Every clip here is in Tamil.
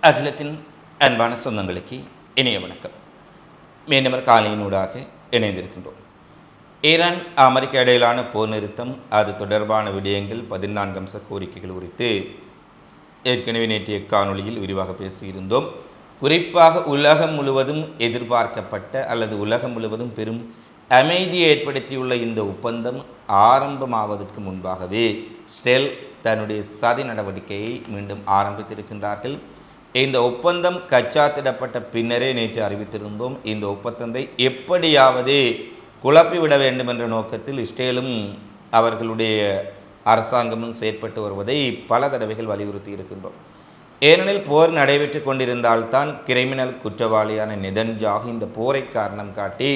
அகிலத்தின் அன்பான சொந்தங்களுக்கு இணைய வணக்கம். மீண்டும் காலையினூடாக இணைந்திருக்கின்றோம். ஈரான் அமெரிக்க இடையிலான போர் நிறுத்தம், அது தொடர்பான விடயங்கள், 14 அம்ச கோரிக்கைகள் குறித்து ஏற்கனவே நேற்றைய காணொளியில் விரிவாக பேசியிருந்தோம். குறிப்பாக உலகம் முழுவதும் எதிர்பார்க்கப்பட்ட அல்லது உலகம் முழுவதும் பெரும் அமைதியை ஏற்படுத்தியுள்ள இந்த ஒப்பந்தம் ஆரம்பமாவதற்கு முன்பாகவே இஸ்ரேல் தன்னுடைய சதி நடவடிக்கையை மீண்டும் ஆரம்பித்திருக்கின்றார்கள். இந்த ஒப்பந்தம் கச்சாத்திடப்பட்ட பின்னரே நேற்று அறிவித்திருந்தோம். இந்த ஒப்பந்தத்தை எப்படியாவது குழப்பிவிட வேண்டும் என்ற நோக்கத்தில் இஸ்ரேலும் அவர்களுடைய அரசாங்கமும் செயற்பட்டு வருவதை பல தடவைகள் வலியுறுத்தி இருக்கின்றோம். ஏனெனில் போர் நடைபெற்று கொண்டிருந்தால்தான் கிரிமினல் குற்றவாளியான நெதன்யாகு இந்த போரை காரணம் காட்டி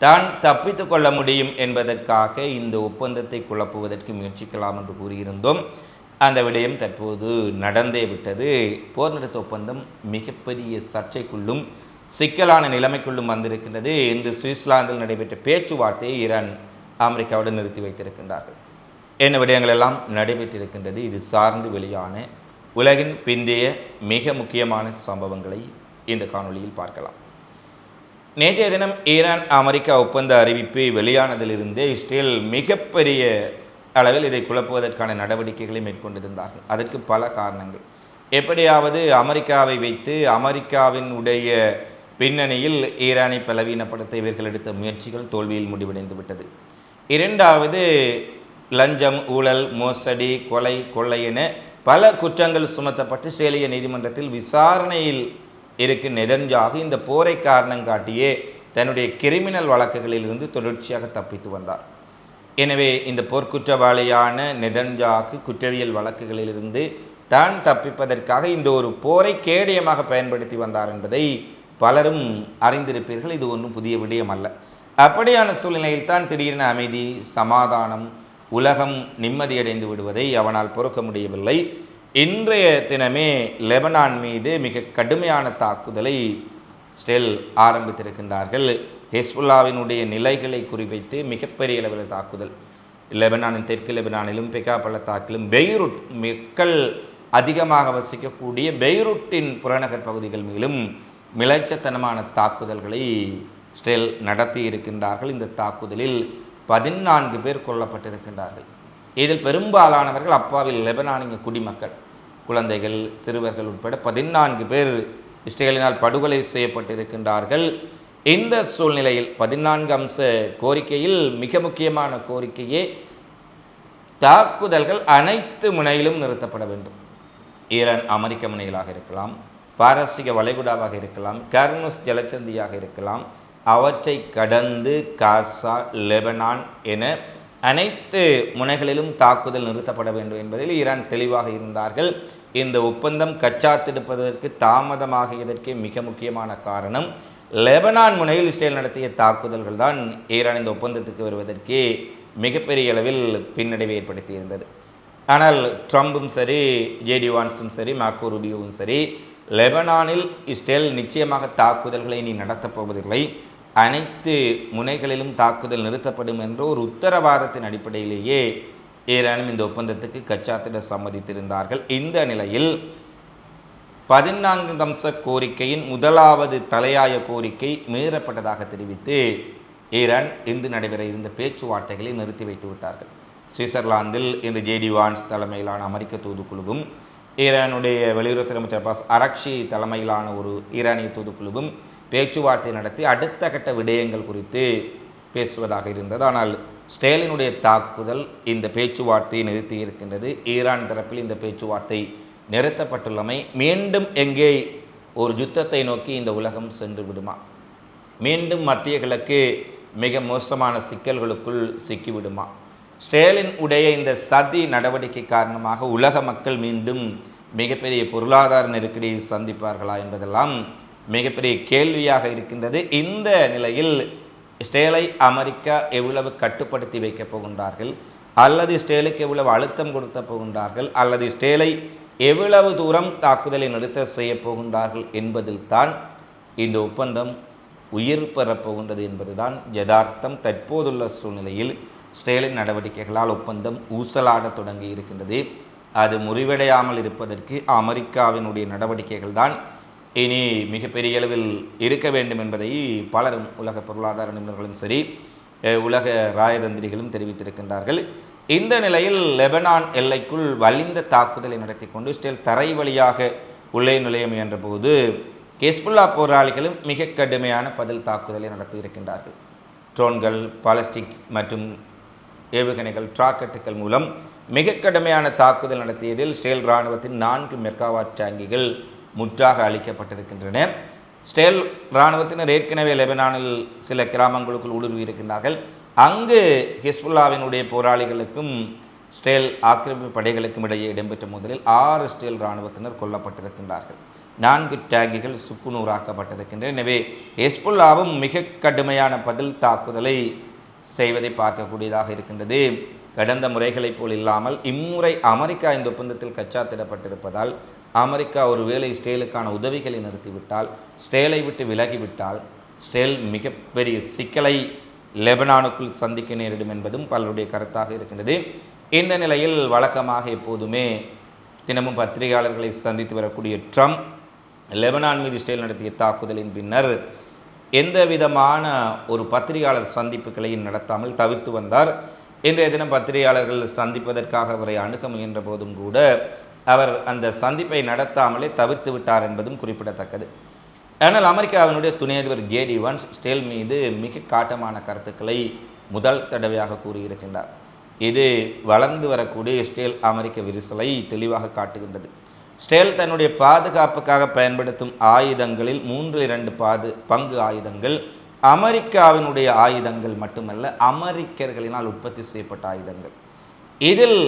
தான் தப்பித்து கொள்ள முடியும் என்பதற்காக இந்த ஒப்பந்தத்தை குழப்புவதற்கு முயற்சிக்கலாம் என்று கூறியிருந்தோம். அந்த விடயம் தற்போது நடந்தே விட்டது. போர் நிறுத்த ஒப்பந்தம் மிகப்பெரிய சர்ச்சைக்குள்ளும் சிக்கலான நிலைமைக்குள்ளும் வந்திருக்கின்றது. இன்று சுவிட்சர்லாந்தில் நடைபெற்ற பேச்சுவார்த்தையை ஈரான் அமெரிக்காவுடன் நிறுத்தி வைத்திருக்கின்றார்கள். என்ன விடயங்கள் எல்லாம் நடைபெற்றிருக்கின்றது, இது சார்ந்து வெளியான உலகின் பிந்தைய மிக முக்கியமான சம்பவங்களை இந்த காணொளியில் பார்க்கலாம். நேற்றைய தினம் ஈரான் அமெரிக்கா ஒப்பந்த அறிவிப்பு வெளியானதிலிருந்தே இஸ்ரேல் மிகப்பெரிய அளவில் இதை குழப்புவதற்கான நடவடிக்கைகளை மேற்கொண்டிருந்தார்கள். அதற்கு பல காரணங்கள். எப்படியாவது அமெரிக்காவை வைத்து அமெரிக்காவின் உடைய பின்னணியில் ஈரானை பலவீனப்படுத்த இவர்கள் எடுத்த முயற்சிகள் தோல்வியில் முடிவடைந்து விட்டது. இரண்டாவது, லஞ்சம், ஊழல், மோசடி, கொலை, கொள்ளை என பல குற்றங்கள் சுமத்தப்பட்டு இஸ்ரேலிய நீதிமன்றத்தில் விசாரணையில் இருக்கும் நெதன்யாகு இந்த போரை காரணம் காட்டியே தன்னுடைய கிரிமினல் வழக்குகளில் இருந்து தொடர்ச்சியாக தப்பித்து வந்தார். எனவே இந்த போர்க்குற்றவாளியான நெதன்யாகு குற்றவியல் வழக்குகளிலிருந்து தான் தப்பிப்பதற்காக இந்த ஒரு போரை கேடயமாக பயன்படுத்தி வந்தார் என்பதை பலரும் அறிந்திருப்பீர்கள். இது ஒன்றும் புதிய விடயம் அல்ல. அப்படியான சூழ்நிலையில் தான் திடீரென அமைதி, சமாதானம், உலகம் நிம்மதியடைந்து விடுவதை அவனால் பொறுக்க முடியவில்லை. இன்றைய தினமே லெபனான் மீது மிக கடுமையான தாக்குதலை இஸ்ரேல் ஆரம்பித்திருக்கின்றார்கள். ஹெஸ்புல்லாவினுடைய நிலைகளை குறிவைத்து மிகப்பெரிய அளவில் தாக்குதல். லெபனானின் தெற்கு லெபனானிலும் பெகா பள்ளத்தாக்கிலும் பெய்ரூட், மக்கள் அதிகமாக வசிக்கக்கூடிய பெய்ரூட்டின் புறநகர் பகுதிகள் மேலும் மிளைச்சத்தனமான தாக்குதல்களை இஸ்ரேல் நடத்தி இருக்கின்றார்கள். இந்த தாக்குதலில் 14 பேர் கொல்லப்பட்டிருக்கின்றார்கள். இதில் பெரும்பாலானவர்கள் அப்பாவில் லெபனானிய குடிமக்கள், குழந்தைகள், சிறுவர்கள் உட்பட 14 பேர் இஸ்ரேலினால் படுகொலை செய்யப்பட்டிருக்கின்றார்கள். இந்த சூழ்நிலையில் 14 அம்ச கோரிக்கையில் மிக முக்கியமான கோரிக்கையே தாக்குதல்கள் அனைத்து முனையிலும் நிறுத்தப்பட வேண்டும். ஈரான் அமெரிக்க முனைகளாக இருக்கலாம், பாரசீக வளைகுடாவாக இருக்கலாம், கர்னுஸ் ஜலச்சந்தியாக இருக்கலாம், அவற்றை கடந்து காசா, லெபனான் என அனைத்து முனைகளிலும் தாக்குதல் நிறுத்தப்பட வேண்டும் என்பதில் ஈரான் தெளிவாக இருந்தார்கள். இந்த ஒப்பந்தம் கச்சாத்திருப்பதற்கு தாமதமாகியதற்கு மிக முக்கியமான காரணம் லெபனான் முனையில் இஸ்ரேல் நடத்திய தாக்குதல்கள் தான் ஈரான் இந்த ஒப்பந்தத்துக்கு வருவதற்கே மிகப்பெரிய அளவில் பின்னடைவை ஏற்படுத்தியிருந்தது. ஆனால் ட்ரம்பும் சரி, ஜேடி வான்ஸும் சரி, மார்க்கோ ரூபியோவும் சரி, லெபனானில் இஸ்ரேல் நிச்சயமாக தாக்குதல்களை இனி நடத்தப் போவதில்லை, அனைத்து முனைகளிலும் தாக்குதல் நிறுத்தப்படும் என்ற ஒரு உத்தரவாதத்தின் அடிப்படையிலேயே ஈரானும் இந்த ஒப்பந்தத்துக்கு கச்சாத்திட சம்மதித்திருந்தார்கள். இந்த நிலையில் 14 அம்ச கோரிக்கையின் முதலாவது தலையாய கோரிக்கை மீறப்பட்டதாக தெரிவித்து ஈரான் இன்று நடைபெற இருந்த பேச்சுவார்த்தைகளை நிறுத்தி வைத்து விட்டார்கள். சுவிட்சர்லாந்தில் இன்று ஜேடி வான்ஸ் தலைமையிலான அமெரிக்க தூதுக்குழுவும் ஈரானுடைய வெளியுறவுத்துறை அமைச்சர் அப்பாஸ் அரக்ஷி தலைமையிலான ஒரு ஈரானிய தூதுக்குழுவும் பேச்சுவார்த்தை நடத்தி அடுத்த கட்ட விடயங்கள் குறித்து பேசுவதாக இருந்தது. ஆனால் இஸ்ரேலினுடைய தாக்குதல் இந்த பேச்சுவார்த்தையை நிறுத்தி இருக்கின்றது. ஈரான் தரப்பில் இந்த பேச்சுவார்த்தை நிறுத்தப்பட்டுள்ளமை மீண்டும் எங்கே ஒரு யுத்தத்தை நோக்கி இந்த உலகம் சென்று விடுமா, மீண்டும் மத்திய கிழக்கு மிக மோசமான சிக்கல்களுக்குள் சிக்கிவிடுமா, இஸ்ரேலின் உடைய இந்த சதி நடவடிக்கை காரணமாக உலக மக்கள் மீண்டும் மிகப்பெரிய பொருளாதார நெருக்கடியை சந்திப்பார்களா என்பதெல்லாம் மிகப்பெரிய கேள்வியாக இருக்கின்றது. இந்த நிலையில் இஸ்ரேலை அமெரிக்கா எவ்வளவு கட்டுப்படுத்தி வைக்கப் போகின்றார்கள், அல்லது இஸ்ரேலுக்கு எவ்வளவு அழுத்தம் கொடுக்க போகின்றார்கள், அல்லது இஸ்ரேலை எவ்வளவு தூரம் தாக்குதலை நிறுத்த செய்ய போகின்றார்கள் என்பதில் தான் இந்த ஒப்பந்தம் உயிர் பெறப்போகின்றது என்பதுதான் யதார்த்தம். தற்போதுள்ள சூழ்நிலையில் இஸ்ரேலின் நடவடிக்கைகளால் ஒப்பந்தம் ஊசலாட தொடங்கி இருக்கின்றது. அது முறிவடையாமல் இருப்பதற்கு அமெரிக்காவினுடைய நடவடிக்கைகள் தான் இனி மிகப்பெரிய அளவில் இருக்க வேண்டும் என்பதை பலரும் உலக பொருளாதார நிபுணர்களும் சரி உலக ராயதந்திரிகளும் தெரிவித்திருக்கின்றார்கள். இந்த நிலையில் லெபனான் எல்லைக்குள் வலிந்த தாக்குதலை நடத்தி கொண்டு இஸ்ரேல் தரை வழியாக உள்ளே நுழைய முயன்ற போது ஹெஸ்புல்லா போராளிகளும் மிக கடுமையான பதில் தாக்குதலை நடத்தியிருக்கின்றார்கள். ட்ரோன்கள், பாலிஸ்டிக் மற்றும் ஏவுகணைகள், ராக்கெட்டுகள் மூலம் மிக கடுமையான தாக்குதல் நடத்தியதில் இஸ்ரேல் இராணுவத்தின் 4 மெகாவாட் டேங்கிகள் முற்றாக அளிக்கப்பட்டிருக்கின்றன. இஸ்ரேல் இராணுவத்தினர் ஏற்கனவே லெபனானில் சில கிராமங்களுக்குள் ஊடுருவி இருக்கின்றார்கள். அங்கு ஹிஸ்புல்லாவினுடைய போராளிகளுக்கும் இஸ்ரேல் ஆக்கிரமிப்பு படைகளுக்கும் இடையே இடம்பெற்ற மோதலில் 6 இஸ்ரேல் இராணுவத்தினர் கொல்லப்பட்டிருக்கின்றார்கள். 4 டேங்கிகள் சுக்குநூறாக்கப்பட்டிருக்கின்றன. எனவே ஹிஸ்புல்லாவும் மிக கடுமையான பதில் தாக்குதலை செய்வதை பார்க்கக்கூடியதாக இருக்கின்றது. கடந்த முறைகளைப் போல் இல்லாமல் இம்முறை அமெரிக்கா இந்த ஒப்பந்தத்தில் கச்சாத்திடப்பட்டிருப்பதால் அமெரிக்கா ஒருவேளை இஸ்ரேலுக்கான உதவிகளை நிறுத்திவிட்டால், இஸ்ரேலை விட்டு விலகிவிட்டால் இஸ்ரேல் மிகப்பெரிய சிக்கலை லெபனானுக்குள் சந்திக்க நேரிடும் என்பதும் பலருடைய கருத்தாக இருக்கின்றது. இந்த நிலையில் வழக்கமாக எப்போதுமே தினமும் பத்திரிகையாளர்களை சந்தித்து வரக்கூடிய ட்ரம்ப் லெபனான் மீது இஸ்ரேல் நடத்திய தாக்குதலின் பின்னர் எந்த விதமான ஒரு பத்திரிகையாளர் சந்திப்புகளை நடத்தாமல் தவிர்த்து வந்தார். இன்றைய தினம் பத்திரிகையாளர்கள் சந்திப்பதற்காக அவரை அணுக முயன்ற போதும் கூட அவர் அந்த சந்திப்பை நடத்தாமலே தவிர்த்து விட்டார் என்பதும் குறிப்பிடத்தக்கது. ஆனால் அமெரிக்காவினுடைய துணை அதிபர் ஜேடி வான்ஸ் இஸ்ரேல் மீது மிக காட்டமான கருத்துக்களை முதல் தடவையாக கூறியிருக்கின்றார். இது வளர்ந்து வரக்கூடிய இஸ்ரேல் அமெரிக்க விரிசலை தெளிவாக காட்டுகின்றது. இஸ்ரேல் தன்னுடைய பாதுகாப்புக்காக பயன்படுத்தும் ஆயுதங்களில் 3/2 பங்கு ஆயுதங்கள் அமெரிக்காவினுடைய ஆயுதங்கள் மட்டுமல்ல, அமெரிக்கர்களினால் உற்பத்தி செய்யப்பட்ட ஆயுதங்கள். இதில்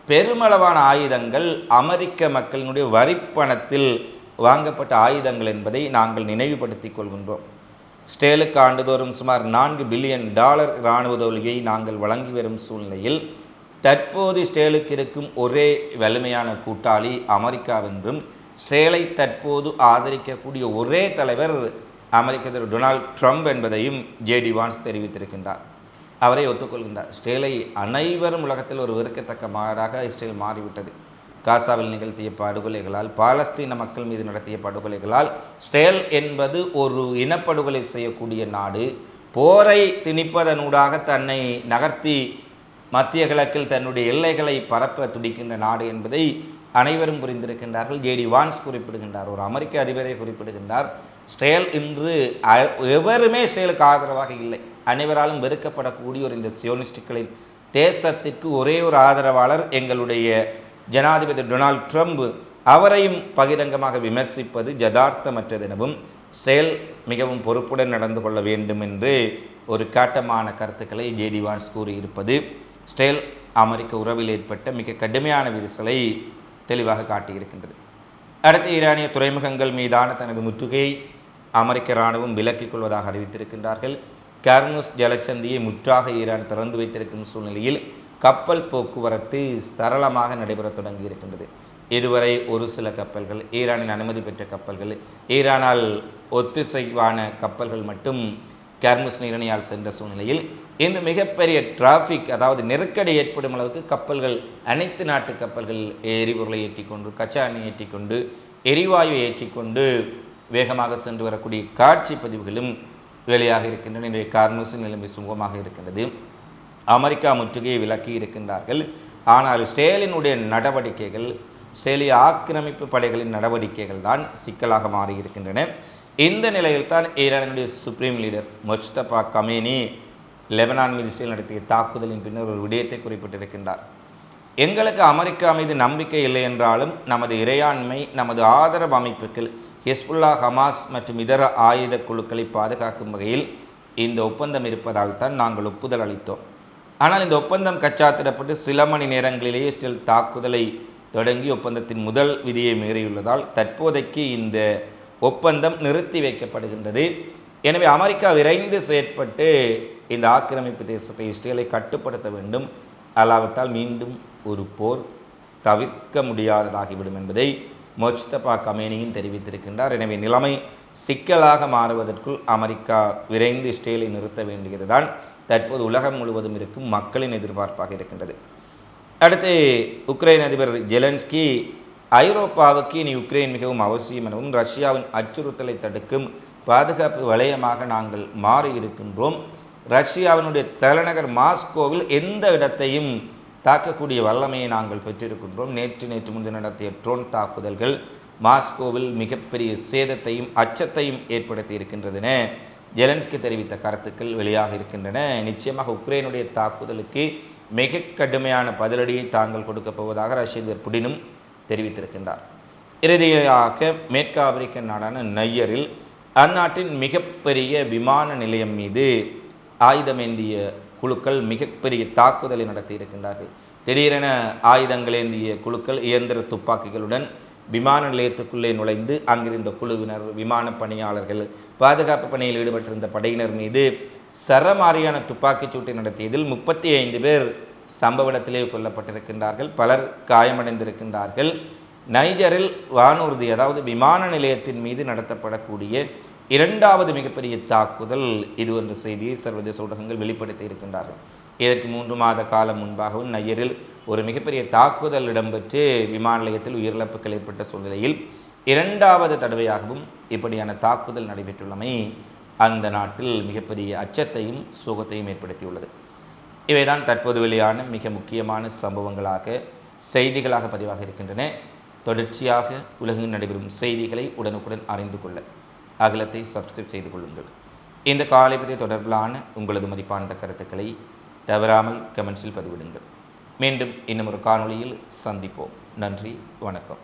பெருமளவான ஆயுதங்கள் அமெரிக்க மக்களினுடைய வரிப்பணத்தில் வாங்கப்பட்ட ஆயுதங்கள் என்பதை நாங்கள் நினைவுபடுத்திக் கொள்கின்றோம். இஸ்ரேலுக்கு ஆண்டுதோறும் சுமார் $4 பில்லியன் இராணுவ உதவியை நாங்கள் வழங்கி வரும் சூழ்நிலையில் தற்போது இஸ்ரேலுக்கு இருக்கும் ஒரே வலிமையான கூட்டாளி அமெரிக்காவென்றும், இஸ்ரேலை தற்போது ஆதரிக்கக்கூடிய ஒரே தலைவர் அமெரிக்க அதிபர் டொனால்ட் ட்ரம்ப் என்பதையும் ஜேடி வான்ஸ் தெரிவித்திருக்கின்றார். அவரை ஒத்துக்கொள்கின்றார். இஸ்ரேலை அனைவரும் உலகத்தில் ஒரு வெறுக்கத்தக்க மாறாக இஸ்ரேல் மாறிவிட்டது. காசாவில் நிகழ்த்திய படுகொலைகளால், பாலஸ்தீன மக்கள் மீது நடத்திய படுகொலைகளால் இஸ்ரேல் என்பது ஒரு இனப்படுகொலை செய்யக்கூடிய நாடு. போரை திணிப்பதனூடாக தன்னை நகர்த்தி மத்திய கிழக்கில் தன்னுடைய எல்லைகளை பரப்ப துடிக்கின்ற நாடு என்பதை அனைவரும் புரிந்திருக்கின்றார்கள். ஜேடி வான்ஸ் குறிப்பிடுகின்றார், ஒரு அமெரிக்க அதிபரை குறிப்பிடுகின்றார். இஸ்ரேல் இன்று எவருமே இஸ்ரேலுக்கு ஆதரவாக இல்லை. அனைவராலும் வெறுக்கப்படக்கூடிய ஒரு இந்த சியோனிஸ்டுகளின் தேசத்திற்கு ஒரே ஒரு ஆதரவாளர் எங்களுடைய ஜனாதிபதி டொனால்ட் ட்ரம்ப். அவரையும் பகிரங்கமாக விமர்சிப்பது யதார்த்தமற்றது எனவும் இஸ்ரேல் மிகவும் பொறுப்புடன் நடந்து கொள்ள வேண்டும் என்று ஒரு காட்டமான கருத்துக்களை ஜேடி வான்ஸ் கூறியிருப்பது இஸ்ரேல் அமெரிக்க உறவில் ஏற்பட்ட மிக கடுமையான விரிசலை தெளிவாக காட்டியிருக்கின்றது. அடுத்து ஈரானிய துறைமுகங்கள் மீதான தனது முற்றுகையை அமெரிக்க இராணுவம் விலக்கிக் கொள்வதாக அறிவித்திருக்கின்றார்கள். கர்முஸ் ஜலச்சந்தியை முற்றாக ஈரான் திறந்து வைத்திருக்கும் சூழ்நிலையில் கப்பல் போக்குவரத்து சரளமாக நடைபெற தொடங்கியிருக்கின்றது. இதுவரை ஒரு சில கப்பல்கள், ஈரானின் அனுமதி பெற்ற கப்பல்கள், ஈரானால் ஒத்திசைவான கப்பல்கள் மட்டும் கர்முஸ் நீரணியால் சென்ற சூழ்நிலையில் இன்று மிகப்பெரிய டிராஃபிக், அதாவது நெருக்கடி ஏற்படும் அளவுக்கு கப்பல்கள், அனைத்து நாட்டு கப்பல்கள் எரிபொருளை ஏற்றிக்கொண்டு, கச்சா எண்ணெய் ஏற்றிக்கொண்டு, எரிவாயு ஏற்றிக்கொண்டு வேகமாக சென்று வரக்கூடிய காட்சி பதிவுகளும் வெளியாக இருக்கின்றன. இன்றைய கார்முஸின் நிலைமை சுமூகமாக இருக்கின்றது. அமெரிக்கா முற்றுகையை விலக்கி இருக்கின்றார்கள். ஆனால் இஸ்ரேலினுடைய நடவடிக்கைகள், இஸ்ரேலிய ஆக்கிரமிப்பு படைகளின் நடவடிக்கைகள் தான் சிக்கலாக மாறியிருக்கின்றன. இந்த நிலையில்தான் ஈரானினுடைய supreme leader Mojtaba Khamenei Lebanon மீது இஸ்ரேல் நடத்திய தாக்குதலின் பின்னர் ஒரு விடயத்தை குறிப்பிட்டிருக்கின்றார். எங்களுக்கு அமெரிக்கா மீது நம்பிக்கை இல்லை என்றாலும் நமது இறையாண்மை, நமது ஆதரவு அமைப்புகள் ஹெஸ்புல்லா, ஹமாஸ் மற்றும் இதர ஆயுத குழுக்களை பாதுகாக்கும் வகையில் இந்த ஒப்பந்தம் இருப்பதால் தான் நாங்கள் ஒப்புதல் அளித்தோம். ஆனால் இந்த ஒப்பந்தம் கச்சாத்திடப்பட்டு சில மணி நேரங்களிலேயே இஸ்ரேல் தாக்குதலை தொடங்கி ஒப்பந்தத்தின் முதல் விதியை மீறியுள்ளதால் தற்போதைக்கு இந்த ஒப்பந்தம் நிறுத்தி வைக்கப்படுகின்றது. எனவே அமெரிக்கா விரைந்து செயற்பட்டு இந்த ஆக்கிரமிப்பு தேசத்தை, இஸ்ரேலை கட்டுப்படுத்த வேண்டும். அல்லாவிட்டால் மீண்டும் ஒரு போர் தவிர்க்க முடியாததாகிவிடும் என்பதை முஜ்தபா கமேனியும் தெரிவித்திருக்கின்றார். எனவே நிலைமை சிக்கலாக மாறுவதற்குள் அமெரிக்கா விரைந்து இஸ்ரேலை நிறுத்த வேண்டியதுதான் தற்போது உலகம் முழுவதும் இருக்கும் மக்களின் எதிர்பார்ப்பாக இருக்கின்றது. அடுத்து உக்ரைன் அதிபர் ஜெலன்ஸ்கி ஐரோப்பாவுக்கு இனி உக்ரைன் மிகவும் அவசியம் எனவும் ரஷ்யாவின் அச்சுறுத்தலை தடுக்கும் பாதுகாப்பு வலயமாக நாங்கள் மாறியிருக்கின்றோம். ரஷ்யாவினுடைய தலைநகர் மாஸ்கோவில் எந்த இடத்தையும் தாக்கக்கூடிய வல்லமையை நாங்கள் பெற்றிருக்கின்றோம். நேற்று முன்தினம் நடத்திய ட்ரோன் தாக்குதல்கள் மாஸ்கோவில் மிகப்பெரிய சேதத்தையும் அச்சத்தையும் ஏற்படுத்தி இருக்கின்றன. ஜெலன்ஸ்கி தெரிவித்த கருத்துக்கள் வெளியாக இருக்கின்றன. நிச்சயமாக உக்ரைனுடைய தாக்குதலுக்கு மிக கடுமையான பதிலடியை தாங்கள் கொடுக்கப் போவதாக ரஷ்ய அதிபர் புடினும் தெரிவித்திருக்கின்றார். இறுதியாக மேற்கு ஆப்பிரிக்க நாடான நையரில் அந்நாட்டின் மிகப்பெரிய விமான நிலையம் மீது ஆயுதமேந்திய குழுக்கள் மிகப்பெரிய தாக்குதலை நடத்தி இருக்கின்றார்கள். திடீரென ஆயுதங்களேந்திய குழுக்கள் இயந்திர துப்பாக்கிகளுடன் விமான நிலையத்துக்குள்ளே நுழைந்து அங்கிருந்த குழுவினர், விமான பணியாளர்கள், பாதுகாப்பு பணியில் ஈடுபட்டிருந்த படையினர் மீது சரமாரியான துப்பாக்கிச் சூட்டை நடத்தியதில் 35 பேர் சம்பவ இடத்திலே கொல்லப்பட்டிருக்கின்றார்கள். பலர் காயமடைந்திருக்கின்றார்கள். நைஜரில் வானூர்தி அதாவது விமான நிலையத்தின் மீது நடத்தப்படக்கூடிய இரண்டாவது மிகப்பெரிய தாக்குதல் இது என்ற செய்தியை சர்வதேச ஊடகங்கள் வெளிப்படுத்தி இருக்கின்றார்கள். இதற்கு 3 மாத காலம் முன்பாகவும் நையரில் ஒரு மிகப்பெரிய தாக்குதல் இடம்பெற்று விமான நிலையத்தில் உயிரிழப்புகள் ஏற்பட்ட சூழ்நிலையில் இரண்டாவது தடவையாகவும் இப்படியான தாக்குதல் நடைபெற்றுள்ளமை அந்த நாட்டில் மிகப்பெரிய அச்சத்தையும் சோகத்தையும் ஏற்படுத்தியுள்ளது. இவைதான் தற்போது வெளியான மிக முக்கியமான சம்பவங்களாக செய்திகளாக பதிவாக இருக்கின்றன. தொடர்ச்சியாக உலகில் நடைபெறும் செய்திகளை உடனுக்குடன் அறிந்து கொள்ள அகலத்தை சப்ஸ்கிரைப் செய்து கொள்ளுங்கள். இந்த காலை பற்றிய தொடர்பிலான உங்களது மதிப்பான கருத்துக்களை தவறாமல் கமெண்ட்ஸில் பதிவிடுங்கள். மீண்டும் இன்னும் ஒரு காணொளியில் சந்திப்போம். நன்றி, வணக்கம்.